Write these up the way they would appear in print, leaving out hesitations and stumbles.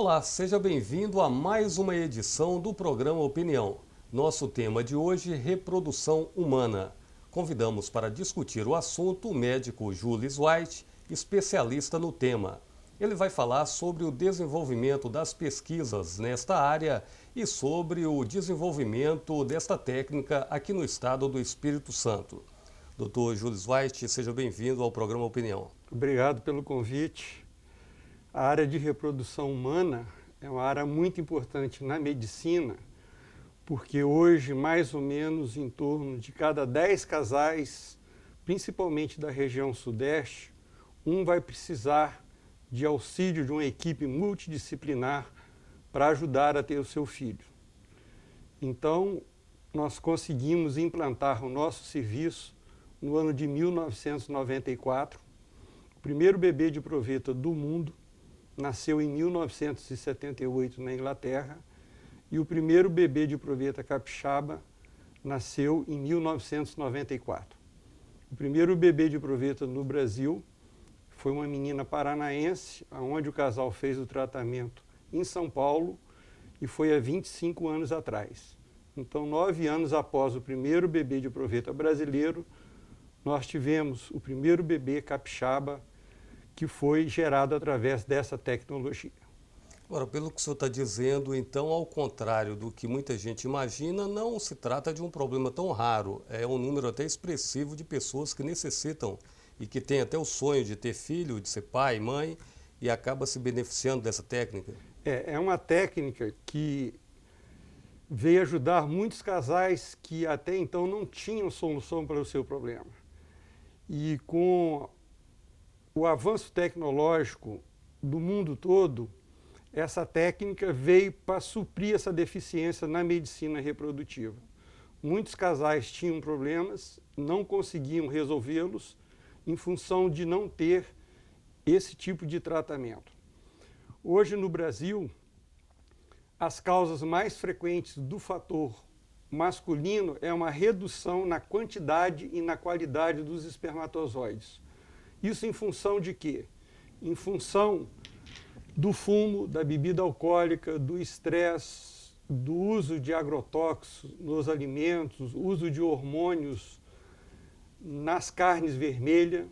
Olá, seja bem-vindo a mais uma edição do programa Opinião. Nosso tema de hoje, reprodução humana. Convidamos para discutir o assunto o médico Julius White, especialista no tema. Ele vai falar sobre o desenvolvimento das pesquisas nesta área e sobre o desenvolvimento desta técnica aqui no estado do Espírito Santo. Dr. Julius White, seja bem-vindo ao programa Opinião. Obrigado pelo convite. A área de reprodução humana é uma área muito importante na medicina, porque hoje, mais ou menos, em torno de cada 10 casais, principalmente da região sudeste, um vai precisar de auxílio de uma equipe multidisciplinar para ajudar a ter o seu filho. Então, nós conseguimos implantar o nosso serviço no ano de 1994. O primeiro bebê de proveta do mundo nasceu em 1978 na Inglaterra e o primeiro bebê de proveta capixaba nasceu em 1994. O primeiro bebê de proveta no Brasil foi uma menina paranaense, onde o casal fez o tratamento em São Paulo e foi há 25 anos atrás. Então, 9 anos após o primeiro bebê de proveta brasileiro, nós tivemos o primeiro bebê capixaba que foi gerado através dessa tecnologia. Agora, pelo que o senhor está dizendo, então, ao contrário do que muita gente imagina, não se trata de um problema tão raro. É um número até expressivo de pessoas que necessitam e que têm até o sonho de ter filho, de ser pai, mãe, e acaba se beneficiando dessa técnica. É uma técnica que veio ajudar muitos casais que até então não tinham solução para o seu problema. E com o avanço tecnológico do mundo todo, essa técnica veio para suprir essa deficiência na medicina reprodutiva. Muitos casais tinham problemas, não conseguiam resolvê-los em função de não ter esse tipo de tratamento. Hoje no Brasil, as causas mais frequentes do fator masculino é uma redução na quantidade e na qualidade dos espermatozoides. Isso em função de quê? Em função do fumo, da bebida alcoólica, do estresse, do uso de agrotóxicos nos alimentos, uso de hormônios nas carnes vermelhas.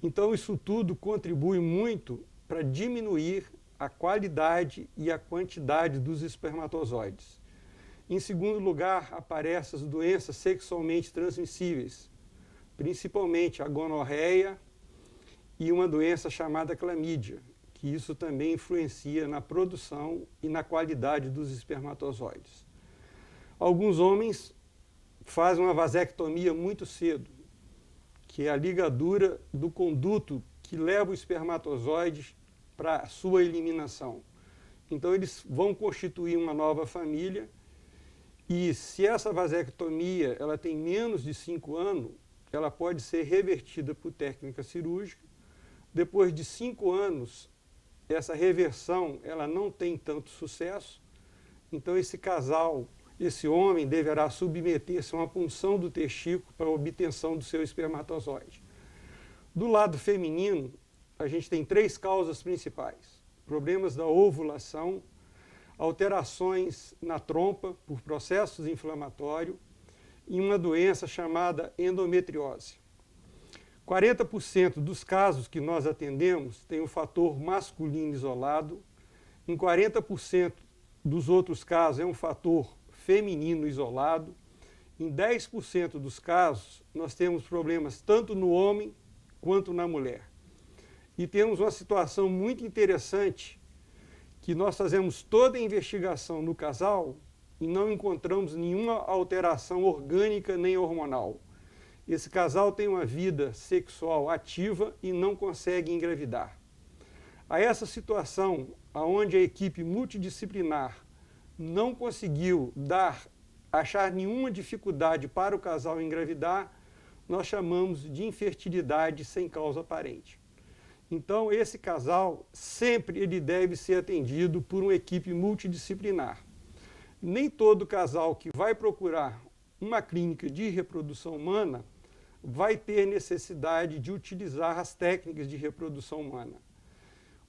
Então, isso tudo contribui muito para diminuir a qualidade e a quantidade dos espermatozoides. Em segundo lugar, aparecem as doenças sexualmente transmissíveis, principalmente a gonorreia e uma doença chamada clamídia, que isso também influencia na produção e na qualidade dos espermatozoides. Alguns homens fazem uma vasectomia muito cedo, que é a ligadura do conduto que leva o espermatozoide para a sua eliminação. Então, eles vão constituir uma nova família e, se essa vasectomia ela tem menos de 5 anos, ela pode ser revertida por técnica cirúrgica. Depois de 5 anos, essa reversão ela não tem tanto sucesso, então esse casal, esse homem deverá submeter-se a uma punção do testículo para a obtenção do seu espermatozoide. Do lado feminino, a gente tem 3 causas principais: problemas da ovulação, alterações na trompa por processos inflamatórios e uma doença chamada endometriose. 40% dos casos que nós atendemos tem o fator masculino isolado, em 40% dos outros casos é um fator feminino isolado, em 10% dos casos nós temos problemas tanto no homem quanto na mulher. E temos uma situação muito interessante, que nós fazemos toda a investigação no casal e não encontramos nenhuma alteração orgânica nem hormonal. Esse casal tem uma vida sexual ativa e não consegue engravidar. A essa situação, onde a equipe multidisciplinar não conseguiu achar nenhuma dificuldade para o casal engravidar, nós chamamos de infertilidade sem causa aparente. Então, esse casal, sempre ele deve ser atendido por uma equipe multidisciplinar. Nem todo casal que vai procurar uma clínica de reprodução humana vai ter necessidade de utilizar as técnicas de reprodução humana.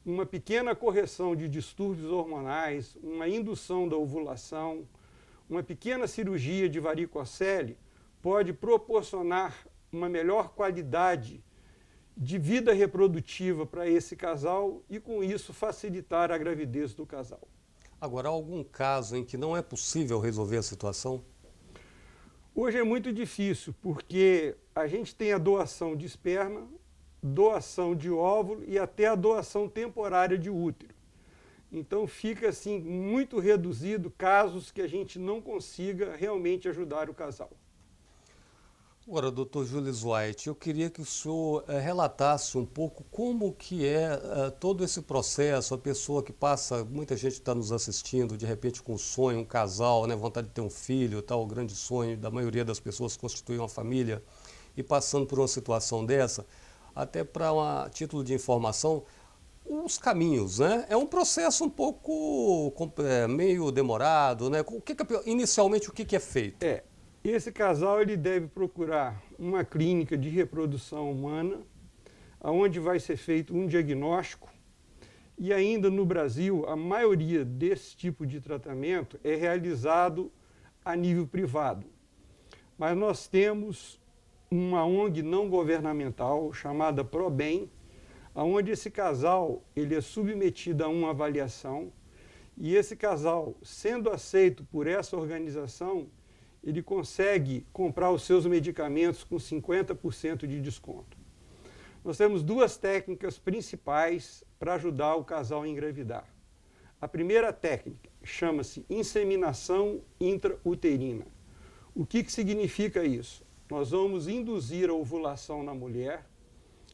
uma pequena correção de distúrbios hormonais, uma indução da ovulação, uma pequena cirurgia de varicocele pode proporcionar uma melhor qualidade de vida reprodutiva para esse casal e, com isso, facilitar a gravidez do casal. Agora, há algum caso em que não é possível resolver a situação? Hoje é muito difícil, porque a gente tem a doação de esperma, doação de óvulo e até a doação temporária de útero. Então fica assim muito reduzido casos que a gente não consiga realmente ajudar o casal. Agora, Dr. Julius White, eu queria que o senhor relatasse um pouco como que é todo esse processo, a pessoa que passa, muita gente está nos assistindo, de repente com um sonho, um casal, né, vontade de ter um filho, tal, o grande sonho da maioria das pessoas constituir uma família, e passando por uma situação dessa, até para título de informação, os caminhos, né? É um processo um pouco meio demorado, né? Inicialmente, o que é feito? Esse casal ele deve procurar uma clínica de reprodução humana, onde vai ser feito um diagnóstico, e ainda no Brasil, a maioria desse tipo de tratamento é realizado a nível privado. Mas nós temos uma ONG não governamental chamada ProBem, onde esse casal ele é submetido a uma avaliação, e esse casal, sendo aceito por essa organização, ele consegue comprar os seus medicamentos com 50% de desconto. Nós temos duas técnicas principais para ajudar o casal a engravidar. A primeira técnica chama-se inseminação intrauterina. O que significa isso? Nós vamos induzir a ovulação na mulher,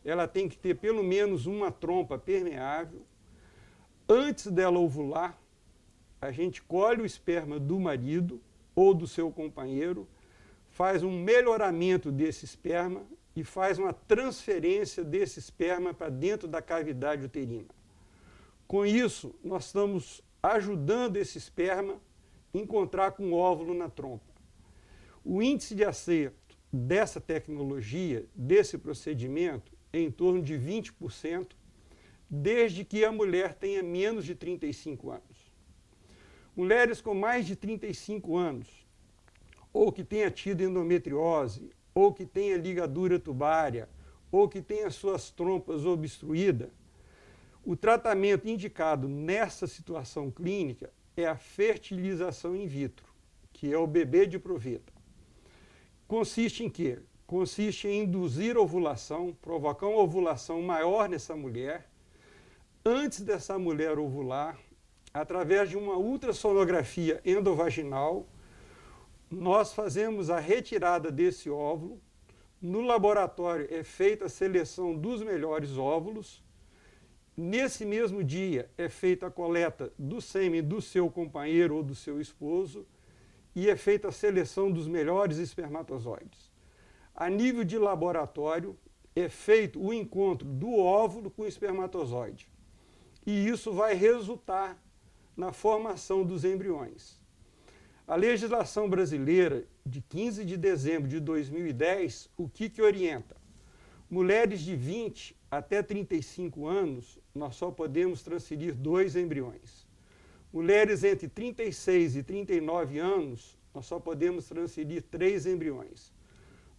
ela tem que ter pelo menos uma trompa permeável. Antes dela ovular, a gente colhe o esperma do marido ou do seu companheiro, faz um melhoramento desse esperma e faz uma transferência desse esperma para dentro da cavidade uterina. Com isso, nós estamos ajudando esse esperma a encontrar com o óvulo na trompa. O índice de acerto dessa tecnologia, desse procedimento, é em torno de 20%, desde que a mulher tenha menos de 35 anos. Mulheres com mais de 35 anos, ou que tenha tido endometriose, ou que tenha ligadura tubária, ou que tenha suas trompas obstruídas, o tratamento indicado nessa situação clínica é a fertilização in vitro, que é o bebê de proveta. Consiste em quê? Consiste em induzir a ovulação, provocar uma ovulação maior nessa mulher. Antes dessa mulher ovular, através de uma ultrassonografia endovaginal, nós fazemos a retirada desse óvulo. No laboratório é feita a seleção dos melhores óvulos. Nesse mesmo dia é feita a coleta do sêmen do seu companheiro ou do seu esposo e é feita a seleção dos melhores espermatozoides. A nível de laboratório, é feito o encontro do óvulo com o espermatozoide. E isso vai resultar na formação dos embriões. A legislação brasileira, de 15 de dezembro de 2010, o que orienta? Mulheres de 20 até 35 anos, nós só podemos transferir 2 embriões. Mulheres entre 36 e 39 anos, nós só podemos transferir 3 embriões.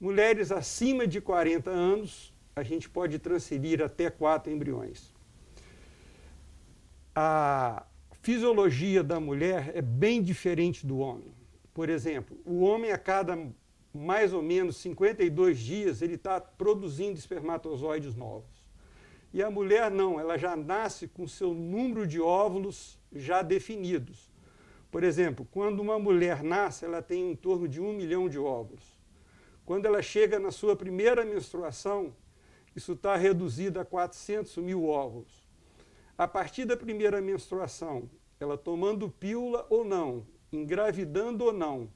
Mulheres acima de 40 anos, a gente pode transferir até 4 embriões. A fisiologia da mulher é bem diferente do homem. Por exemplo, o homem a cada mais ou menos 52 dias, ele está produzindo espermatozoides novos. E a mulher não, ela já nasce com seu número de óvulos já definidos. Por exemplo, quando uma mulher nasce, ela tem em torno de 1 milhão de óvulos. Quando ela chega na sua primeira menstruação, isso está reduzido a 400 mil óvulos. A partir da primeira menstruação, ela tomando pílula ou não, engravidando ou não,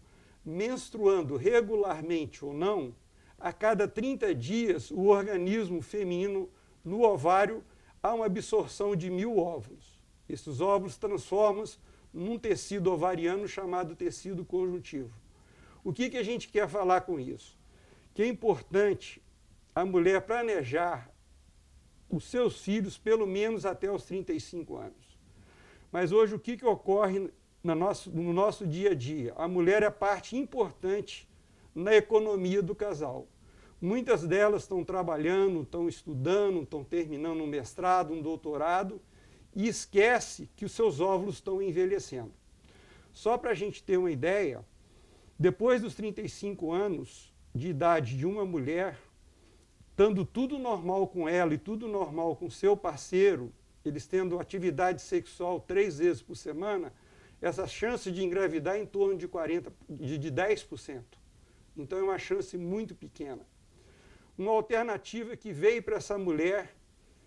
menstruando regularmente ou não, a cada 30 dias o organismo feminino no ovário há uma absorção de 1000 óvulos. Esses óvulos transformam-se num tecido ovariano chamado tecido conjuntivo. O que a gente quer falar com isso? Que é importante a mulher planejar os seus filhos pelo menos até os 35 anos. Mas hoje o que ocorre no nosso dia a dia? A mulher é parte importante na economia do casal. Muitas delas estão trabalhando, estão estudando, estão terminando um mestrado, um doutorado, e esquece que os seus óvulos estão envelhecendo. Só para a gente ter uma ideia, depois dos 35 anos de idade de uma mulher, estando tudo normal com ela e tudo normal com seu parceiro, eles tendo atividade sexual 3 vezes por semana, essa chance de engravidar é em torno de 10%. Então é uma chance muito pequena. Uma alternativa que veio para essa mulher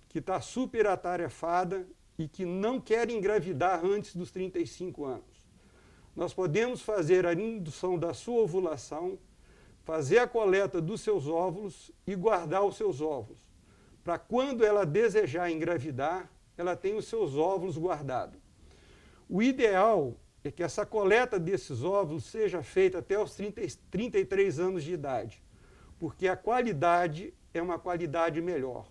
que está super atarefada e que não quer engravidar antes dos 35 anos. Nós podemos fazer a indução da sua ovulação, fazer a coleta dos seus óvulos e guardar os seus óvulos, para quando ela desejar engravidar, ela tem os seus óvulos guardados. O ideal é que essa coleta desses óvulos seja feita até os 33 anos de idade, porque a qualidade é uma qualidade melhor.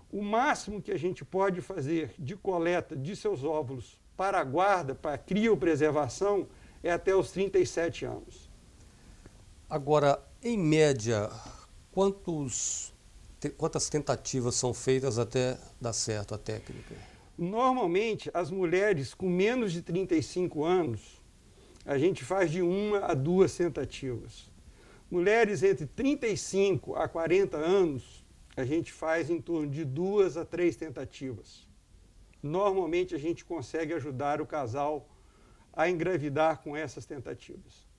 O máximo que a gente pode fazer de coleta de seus óvulos para a guarda, para a criopreservação, é até os 37 anos. Agora, em média, quantas tentativas são feitas até dar certo a técnica? Normalmente, as mulheres com menos de 35 anos, a gente faz de 1 a 2 tentativas. Mulheres entre 35 a 40 anos, a gente faz em torno de 2 a 3 tentativas. Normalmente, a gente consegue ajudar o casal a engravidar com essas tentativas.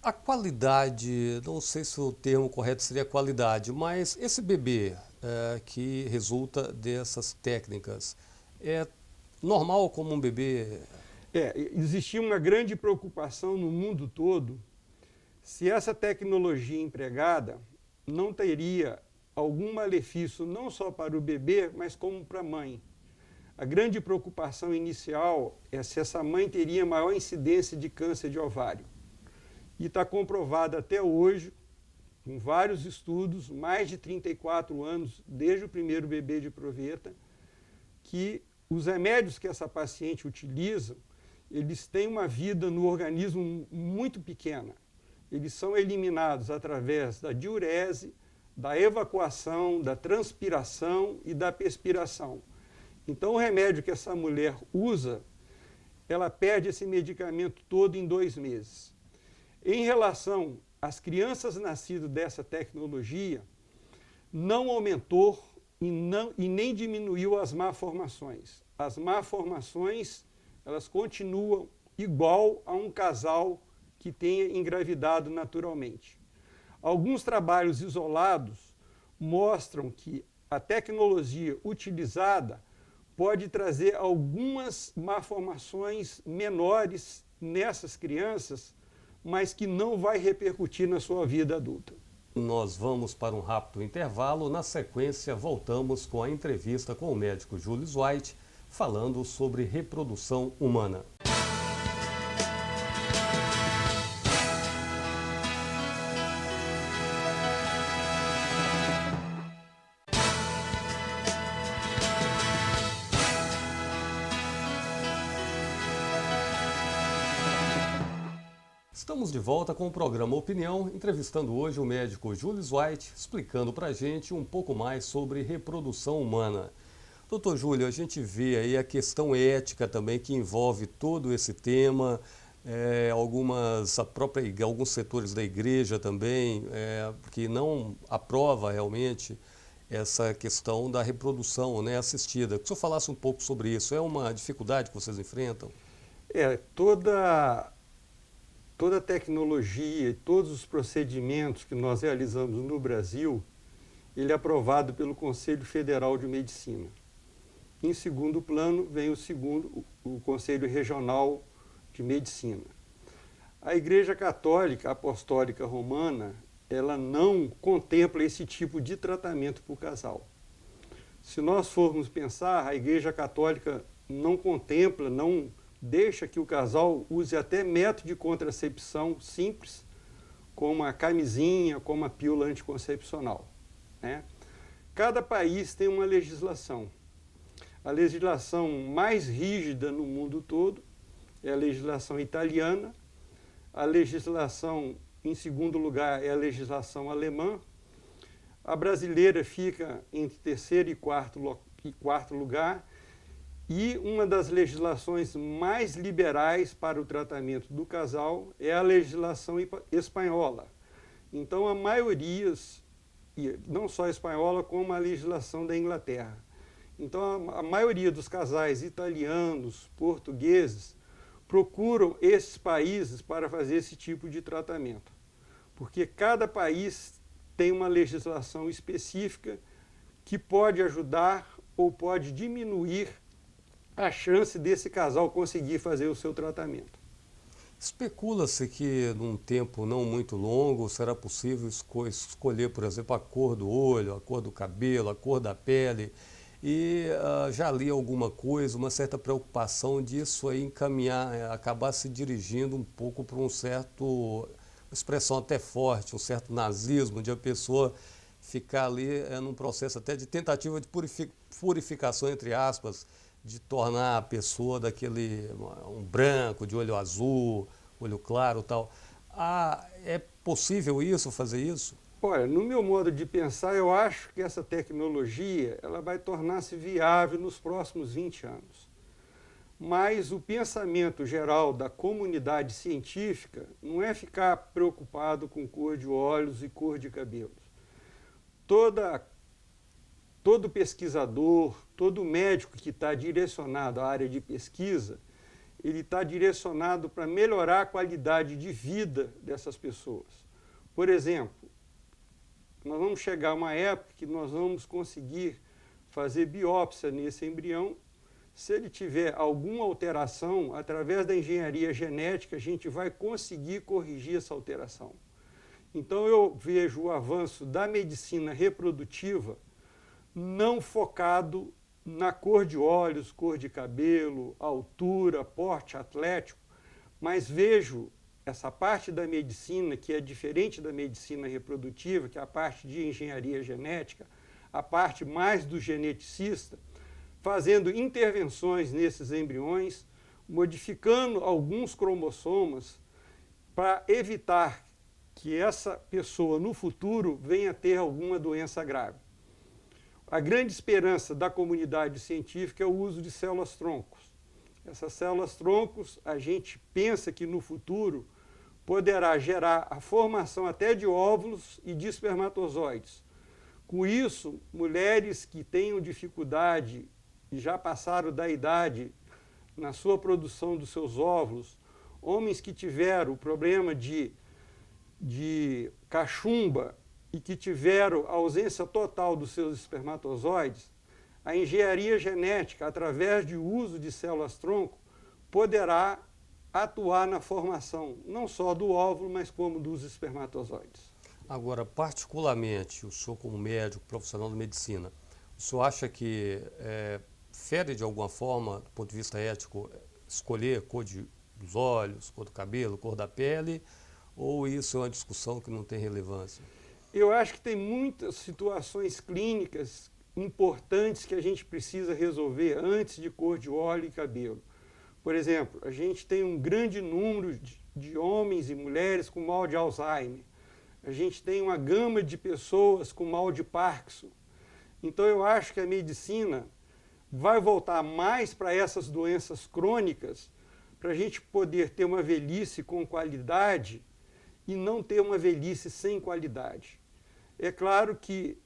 A qualidade, não sei se o termo correto seria qualidade, mas esse bebê que resulta dessas técnicas é normal como um bebê? Existia uma grande preocupação no mundo todo se essa tecnologia empregada não teria algum malefício não só para o bebê, mas como para a mãe. A grande preocupação inicial é se essa mãe teria maior incidência de câncer de ovário. E está comprovado até hoje, com vários estudos, mais de 34 anos, desde o primeiro bebê de proveta, que os remédios que essa paciente utiliza, eles têm uma vida no organismo muito pequena. Eles são eliminados através da diurese, da evacuação, da transpiração e da perspiração. Então, o remédio que essa mulher usa, ela perde esse medicamento todo em 2 meses. Em relação às crianças nascidas dessa tecnologia, não aumentou e nem diminuiu as malformações. As malformações, elas continuam igual a um casal que tenha engravidado naturalmente. Alguns trabalhos isolados mostram que a tecnologia utilizada pode trazer algumas malformações menores nessas crianças, mas que não vai repercutir na sua vida adulta. Nós vamos para um rápido intervalo. Na sequência, voltamos com a entrevista com o médico Julius White, falando sobre reprodução humana. Estamos de volta com o programa Opinião, entrevistando hoje o médico Julius White, explicando para a gente um pouco mais sobre reprodução humana. Doutor Júlio, a gente vê aí a questão ética também que envolve todo esse tema, alguns setores da igreja também, que não aprova realmente essa questão da reprodução, né, assistida. Que o senhor falasse um pouco sobre isso, é uma dificuldade que vocês enfrentam? Toda a tecnologia e todos os procedimentos que nós realizamos no Brasil, ele é aprovado pelo Conselho Federal de Medicina. Em segundo plano, vem o Conselho Regional de Medicina. A Igreja Católica Apostólica Romana, ela não contempla esse tipo de tratamento para o casal. Se nós formos pensar, a Igreja Católica não contempla, não deixa que o casal use até método de contracepção simples, como a camisinha, como a pílula anticoncepcional, né? cada país tem uma legislação. A legislação mais rígida no mundo todo é a legislação italiana. A legislação, em segundo lugar, é a legislação alemã. A brasileira fica entre terceiro e quarto lugar. E uma das legislações mais liberais para o tratamento do casal é a legislação espanhola. Então, a maioria, não só a espanhola, como a legislação da Inglaterra. Então, a maioria dos casais italianos, portugueses, procuram esses países para fazer esse tipo de tratamento. Porque cada país tem uma legislação específica que pode ajudar ou pode diminuir a chance desse casal conseguir fazer o seu tratamento. Especula-se que num tempo não muito longo será possível escolher, por exemplo, a cor do olho, a cor do cabelo, a cor da pele. E já li alguma coisa, uma certa preocupação disso aí encaminhar, acabar se dirigindo um pouco para uma expressão até forte, um certo nazismo, de a pessoa ficar ali num processo até de tentativa de purificação, entre aspas, de tornar a pessoa um branco, de olho azul, olho claro e tal. É possível isso, fazer isso? Olha, no meu modo de pensar, eu acho que essa tecnologia ela vai tornar-se viável nos próximos 20 anos. Mas o pensamento geral da comunidade científica não é ficar preocupado com cor de olhos e cor de cabelos. Todo pesquisador, todo médico que está direcionado à área de pesquisa, ele está direcionado para melhorar a qualidade de vida dessas pessoas. Por exemplo, nós vamos chegar a uma época que nós vamos conseguir fazer biópsia nesse embrião. Se ele tiver alguma alteração, através da engenharia genética, a gente vai conseguir corrigir essa alteração. Então, eu vejo o avanço da medicina reprodutiva não focado na cor de olhos, cor de cabelo, altura, porte atlético, mas vejo essa parte da medicina que é diferente da medicina reprodutiva, que é a parte de engenharia genética, a parte mais do geneticista, fazendo intervenções nesses embriões, modificando alguns cromossomas para evitar que essa pessoa no futuro venha a ter alguma doença grave. A grande esperança da comunidade científica é o uso de células-troncos. Essas células-troncos, a gente pensa que no futuro poderá gerar a formação até de óvulos e de espermatozoides. Com isso, mulheres que tenham dificuldade e já passaram da idade na sua produção dos seus óvulos, homens que tiveram o problema de cachumba e que tiveram a ausência total dos seus espermatozoides, a engenharia genética, através de uso de células-tronco, poderá atuar na formação, não só do óvulo, mas como dos espermatozoides. Agora, particularmente, o senhor como médico, profissional de medicina, o senhor acha que fere de alguma forma, do ponto de vista ético, escolher a cor dos olhos, cor do cabelo, cor da pele, ou isso é uma discussão que não tem relevância? Eu acho que tem muitas situações clínicas importantes que a gente precisa resolver antes de cor de olho e cabelo. Por exemplo, a gente tem um grande número de homens e mulheres com mal de Alzheimer. A gente tem uma gama de pessoas com mal de Parkinson. Então, eu acho que a medicina vai voltar mais para essas doenças crônicas, para a gente poder ter uma velhice com qualidade e não ter uma velhice sem qualidade. É claro que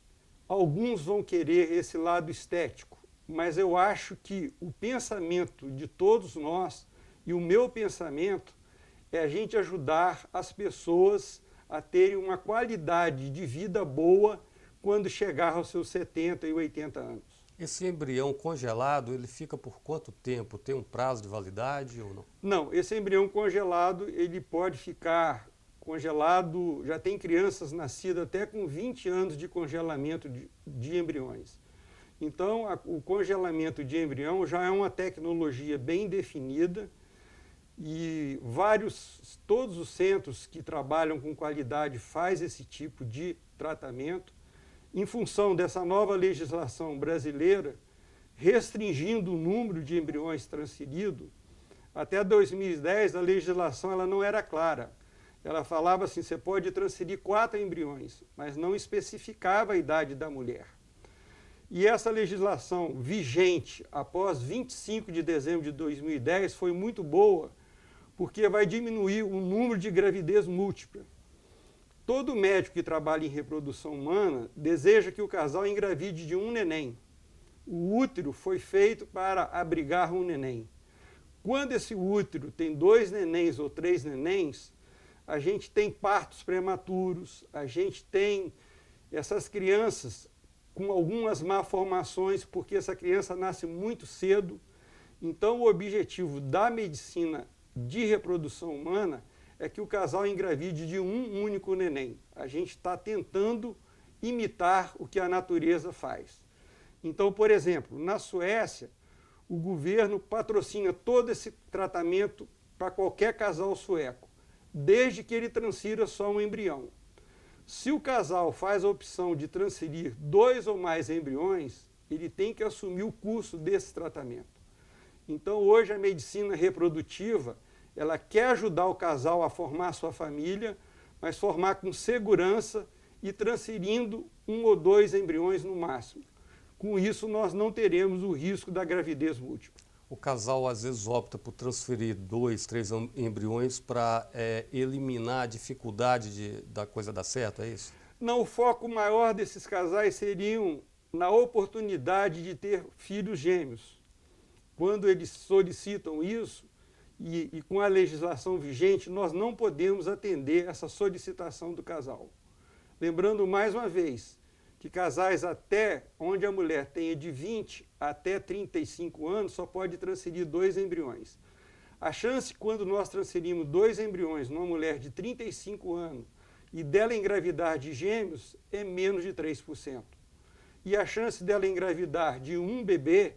alguns vão querer esse lado estético, mas eu acho que o pensamento de todos nós, e o meu pensamento, é a gente ajudar as pessoas a terem uma qualidade de vida boa quando chegar aos seus 70 e 80 anos. Esse embrião congelado, ele fica por quanto tempo? Tem um prazo de validade ou não? Não, esse embrião congelado, ele pode ficar congelado, já tem crianças nascidas até com 20 anos de congelamento de embriões. Então, o congelamento de embrião já é uma tecnologia bem definida e todos os centros que trabalham com qualidade fazem esse tipo de tratamento. em função dessa nova legislação brasileira, restringindo o número de embriões transferidos, até 2010 a legislação ela não era clara. Ela falava assim, você pode transferir 4 embriões, mas não especificava a idade da mulher. E essa legislação vigente após 25 de dezembro de 2010 foi muito boa, porque vai diminuir o número de gravidez múltipla. Todo médico que trabalha em reprodução humana deseja que o casal engravide de um neném. O útero foi feito para abrigar um neném. Quando esse útero tem 2 nenéns ou 3 nenéns, a gente tem partos prematuros, a gente tem essas crianças com algumas malformações, porque essa criança nasce muito cedo. Então, o objetivo da medicina de reprodução humana é que o casal engravide de um único neném. A gente está tentando imitar o que a natureza faz. Então, por exemplo, na Suécia, o governo patrocina todo esse tratamento para qualquer casal sueco, desde que ele transfira só um embrião. Se o casal faz a opção de transferir 2 ou mais embriões, ele tem que assumir o custo desse tratamento. Então, hoje, a medicina reprodutiva, ela quer ajudar o casal a formar sua família, mas formar com segurança e transferindo 1 ou 2 embriões no máximo. Com isso, nós não teremos o risco da gravidez múltipla. O casal, às vezes, opta por transferir 2, 3 embriões para eliminar a dificuldade da coisa dar certo, é isso? Não, o foco maior desses casais seriam na oportunidade de ter filhos gêmeos. Quando eles solicitam isso, e com a legislação vigente, nós não podemos atender essa solicitação do casal. Lembrando mais uma vez, que casais até onde a mulher tenha de 20 até 35 anos só pode transferir 2 embriões. A chance quando nós transferimos 2 embriões numa mulher de 35 anos e dela engravidar de gêmeos é menos de 3%. E a chance dela engravidar de um bebê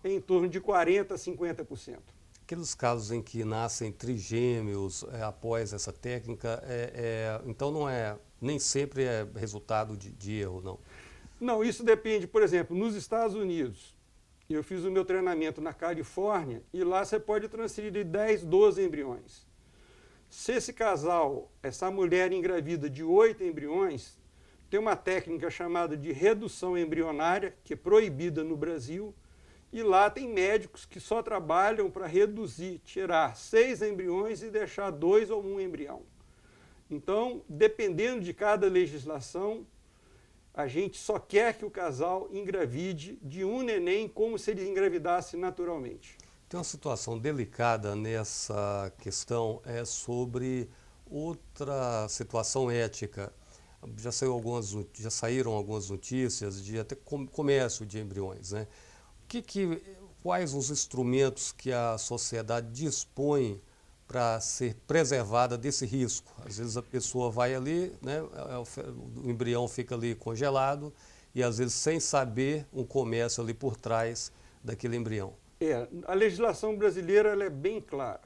é em torno de 40% a 50%. Aqueles casos em que nascem trigêmeos após essa técnica, então nem sempre é resultado de erro, não? Não, isso depende. Por exemplo, nos Estados Unidos, eu fiz o meu treinamento na Califórnia e lá você pode transferir de 10, 12 embriões. Se esse casal, essa mulher engravida de 8 embriões, tem uma técnica chamada de redução embrionária, que é proibida no Brasil, e lá tem médicos que só trabalham para reduzir, tirar 6 embriões e deixar 2 ou 1 embrião. Então, dependendo de cada legislação, a gente só quer que o casal engravide de um neném como se ele engravidasse naturalmente. Tem uma situação delicada nessa questão, sobre outra situação ética. Já saíram algumas notícias de até comércio de embriões, né? Quais os instrumentos que a sociedade dispõe para ser preservada desse risco? Às vezes a pessoa vai ali, né, o embrião fica ali congelado e às vezes sem saber um comércio ali por trás daquele embrião. A legislação brasileira ela é bem clara.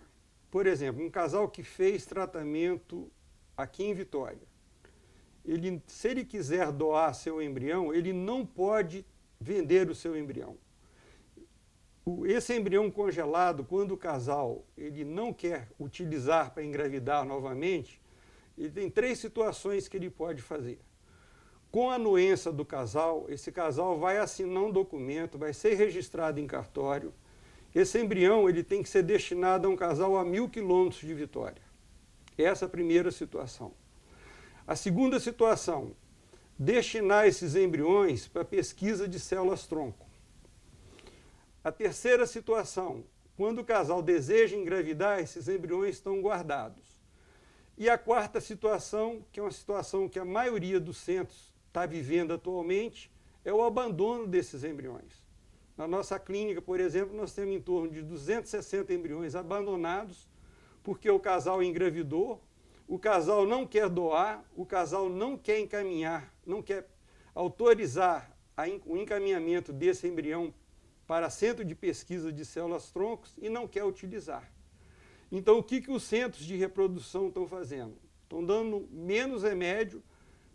Por exemplo, um casal que fez tratamento aqui em Vitória, se ele quiser doar seu embrião, ele não pode vender o seu embrião. Esse embrião congelado, quando o casal ele não quer utilizar para engravidar novamente, ele tem 3 situações que ele pode fazer. Com a anuência do casal, esse casal vai assinar um documento, vai ser registrado em cartório. Esse embrião ele tem que ser destinado a um casal a 1.000 quilômetros de Vitória. Essa é a primeira situação. A segunda situação, destinar esses embriões para pesquisa de células-tronco. A terceira situação, quando o casal deseja engravidar, esses embriões estão guardados. E a quarta situação, que é uma situação que a maioria dos centros está vivendo atualmente, é o abandono desses embriões. Na nossa clínica, por exemplo, nós temos em torno de 260 embriões abandonados, porque o casal engravidou, o casal não quer doar, o casal não quer encaminhar, não quer autorizar o encaminhamento desse embrião para centro de pesquisa de células-troncos e não quer utilizar. Então, o que os centros de reprodução estão fazendo? Estão dando menos remédio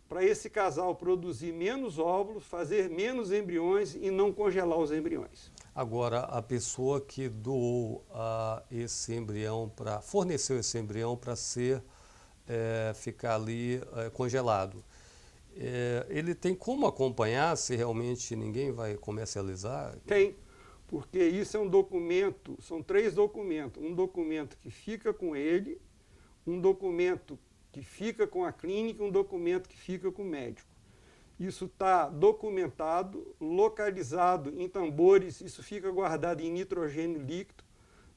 para esse casal produzir menos óvulos, fazer menos embriões e não congelar os embriões. Agora, a pessoa que doou esse embrião, forneceu esse embrião para ficar ali congelado, ele tem como acompanhar se realmente ninguém vai comercializar? Tem, porque isso é um documento, são 3 documentos. Um documento que fica com ele, um documento que fica com a clínica e um documento que fica com o médico. Isso está documentado, localizado em tambores, isso fica guardado em nitrogênio líquido,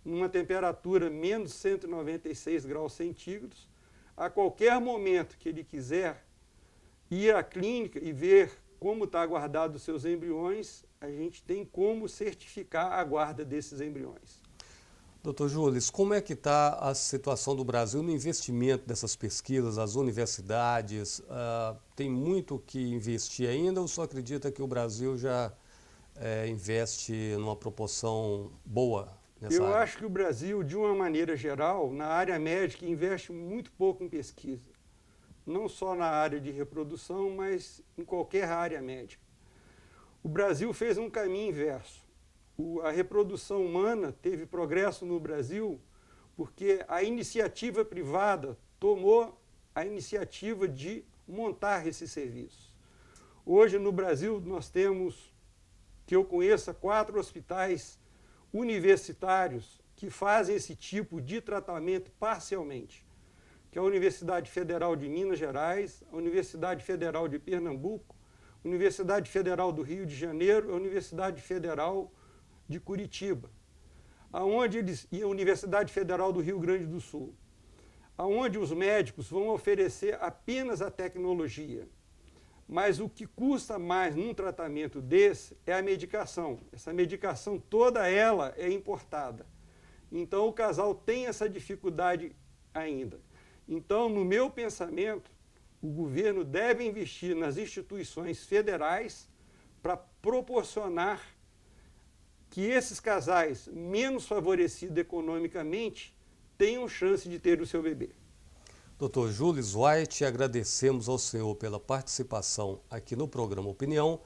numa temperatura menos 196 graus centígrados. A qualquer momento que ele quiser ir à clínica e ver como está guardado os seus embriões, a gente tem como certificar a guarda desses embriões. Doutor Jules, como é que está a situação do Brasil no investimento dessas pesquisas? As universidades tem muito que investir ainda ou só acredita que o Brasil já investe numa proporção boa nessa área? Eu acho que o Brasil, de uma maneira geral, na área médica, investe muito pouco em pesquisa. Não só na área de reprodução, mas em qualquer área médica. O Brasil fez um caminho inverso. A reprodução humana teve progresso no Brasil porque a iniciativa privada tomou a iniciativa de montar esse serviço. Hoje, no Brasil, nós temos, que eu conheça, 4 hospitais universitários que fazem esse tipo de tratamento parcialmente, que é a Universidade Federal de Minas Gerais, a Universidade Federal de Pernambuco, a Universidade Federal do Rio de Janeiro, a Universidade Federal de Curitiba, e a Universidade Federal do Rio Grande do Sul, aonde os médicos vão oferecer apenas a tecnologia. Mas o que custa mais num tratamento desse é a medicação. Essa medicação toda ela é importada. Então o casal tem essa dificuldade ainda. Então, no meu pensamento, o governo deve investir nas instituições federais para proporcionar que esses casais menos favorecidos economicamente tenham chance de ter o seu bebê. Dr. Jules White, agradecemos ao senhor pela participação aqui no programa Opinião.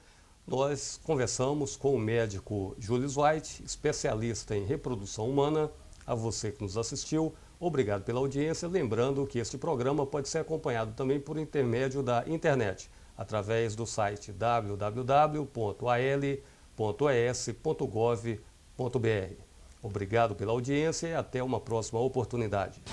Nós conversamos com o médico Jules White, especialista em reprodução humana. A você que nos assistiu, obrigado pela audiência. Lembrando que este programa pode ser acompanhado também por intermédio da internet, através do site www.al.es.gov.br. Obrigado pela audiência e até uma próxima oportunidade.